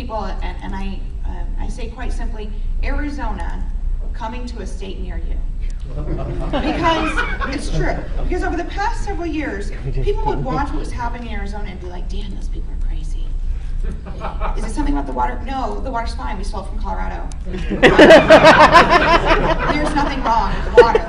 people, and I say quite simply, Arizona coming to a state near you. Because it's true. Because over the past several years, people would watch what was happening in Arizona and be like, "Dan, those people are crazy. Is it something about the water?" No, the water's fine. We stole it from Colorado. There's nothing wrong with the water.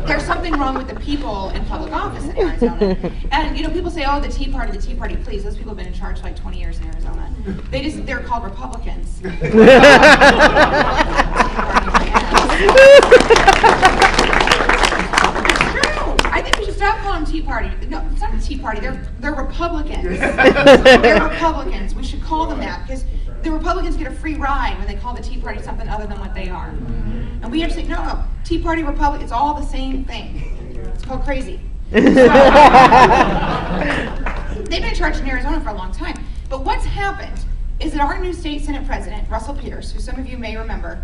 There's something wrong with the people in public office in Arizona. And people say, "Oh, the Tea Party, the Tea Party." Please, those people have been in charge for like 20 years in Arizona. They're called Republicans. I think we should stop calling them Tea Party. No, it's not a Tea Party. They're Republicans. They're Republicans. We should call them that because the Republicans get a free ride when they call the Tea Party something other than what they are. And we have to say, no, Tea Party, Republican, it's all the same thing. It's called crazy. So, they've been in charge in Arizona for a long time. But what's happened is that our new state Senate president, Russell Pierce, who some of you may remember,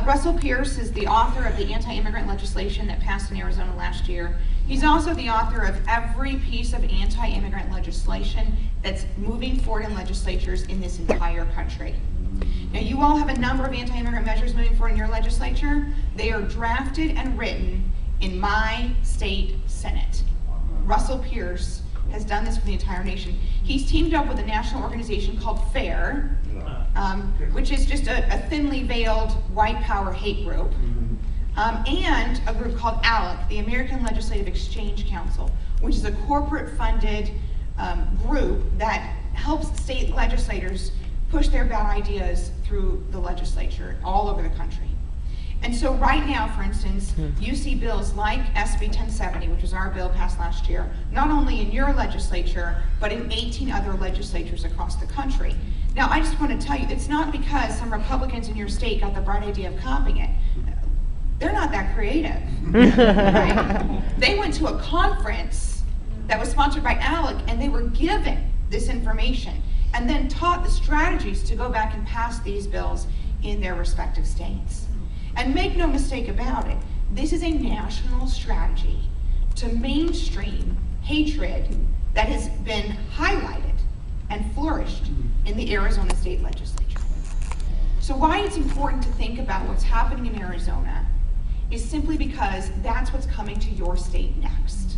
Russell Pierce is the author of the anti-immigrant legislation that passed in Arizona last year. He's also the author of every piece of anti-immigrant legislation that's moving forward in legislatures in this entire country. Now, you all have a number of anti-immigrant measures moving forward in your legislature. They are drafted and written in my state Senate. Russell Pierce has done this for the entire nation. He's teamed up with a national organization called FAIR, which is just a thinly veiled white power hate group, and a group called ALEC, the American Legislative Exchange Council, which is a corporate-funded group that helps state legislators push their bad ideas through the legislature all over the country. And so right now, for instance, you see bills like SB 1070, which was our bill passed last year, not only in your legislature, but in 18 other legislatures across the country. Now, I just want to tell you, it's not because some Republicans in your state got the bright idea of copying it. They're not that creative. Right? They went to a conference that was sponsored by ALEC, and they were given this information and then taught the strategies to go back and pass these bills in their respective states. And make no mistake about it, this is a national strategy to mainstream hatred that has been highlighted and flourished in the Arizona state legislature. So why it's important to think about what's happening in Arizona is simply because that's what's coming to your state next.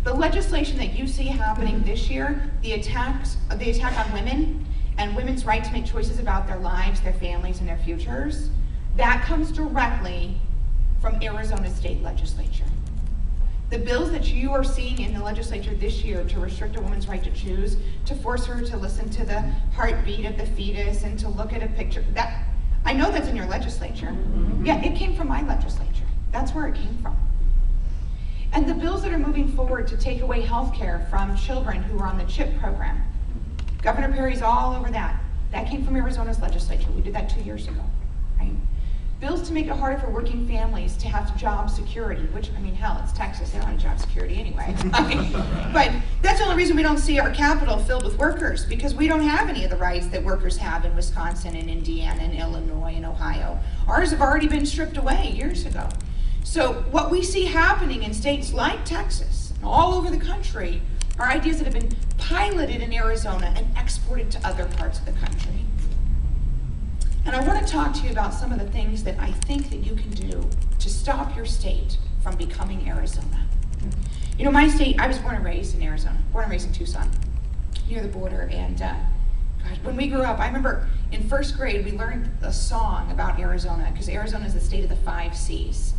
The legislation that you see happening this year, the attack on women and women's right to make choices about their lives, their families, and their futures, that comes directly from Arizona state legislature. The bills that you are seeing in the legislature this year to restrict a woman's right to choose, to force her to listen to the heartbeat of the fetus and to look at a picture, that I know that's in your legislature. Yeah, it came from my legislature. That's where it came from. And the bills that are moving forward to take away health care from children who are on the CHIP program, Governor Perry's all over that. That came from Arizona's legislature. We did that 2 years ago, right? Bills to make it harder for working families to have job security, which, I mean, hell, it's Texas, they don't have job security anyway. But that's the only reason we don't see our capital filled with workers, because we don't have any of the rights that workers have in Wisconsin and Indiana and Illinois and Ohio. Ours have already been stripped away years ago. So what we see happening in states like Texas, and all over the country, are ideas that have been piloted in Arizona and exported to other parts of the country. And I want to talk to you about some of the things that I think that you can do to stop your state from becoming Arizona. You know, my state, I was born and raised in Arizona, born and raised in Tucson, near the border. And gosh, when we grew up, I remember in first grade, we learned a song about Arizona, because Arizona is the state of the 5 C's.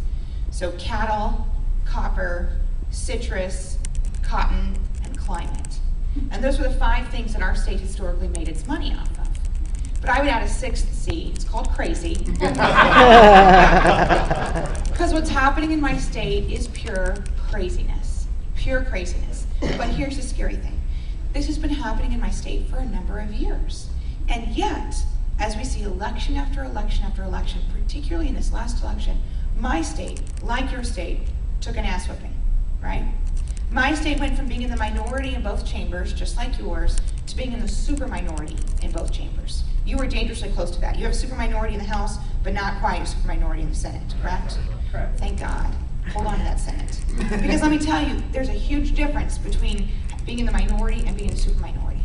So cattle, copper, citrus, cotton, and climate. And those were the 5 things that our state historically made its money off of. But I would add a 6th C. It's called crazy. Because what's happening in my state is pure craziness. Pure craziness. But here's the scary thing. This has been happening in my state for a number of years. And yet, as we see election after election after election, particularly in this last election, my state, like your state, took an ass whipping, right? My state went from being in the minority in both chambers, just like yours, to being in the super minority in both chambers. You were dangerously close to that. You have a super minority in the House, but not quite a super minority in the Senate, correct? Correct. Thank God. Hold on to that Senate. Because let me tell you, there's a huge difference between being in the minority and being in the super minority.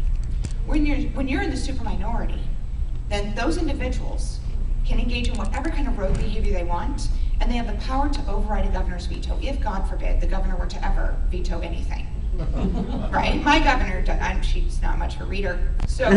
When you're in the super minority, And those individuals can engage in whatever kind of rogue behavior they want, and they have the power to override a governor's veto if, God forbid, the governor were to ever veto anything. Right? My governor, she's not much of a reader, so.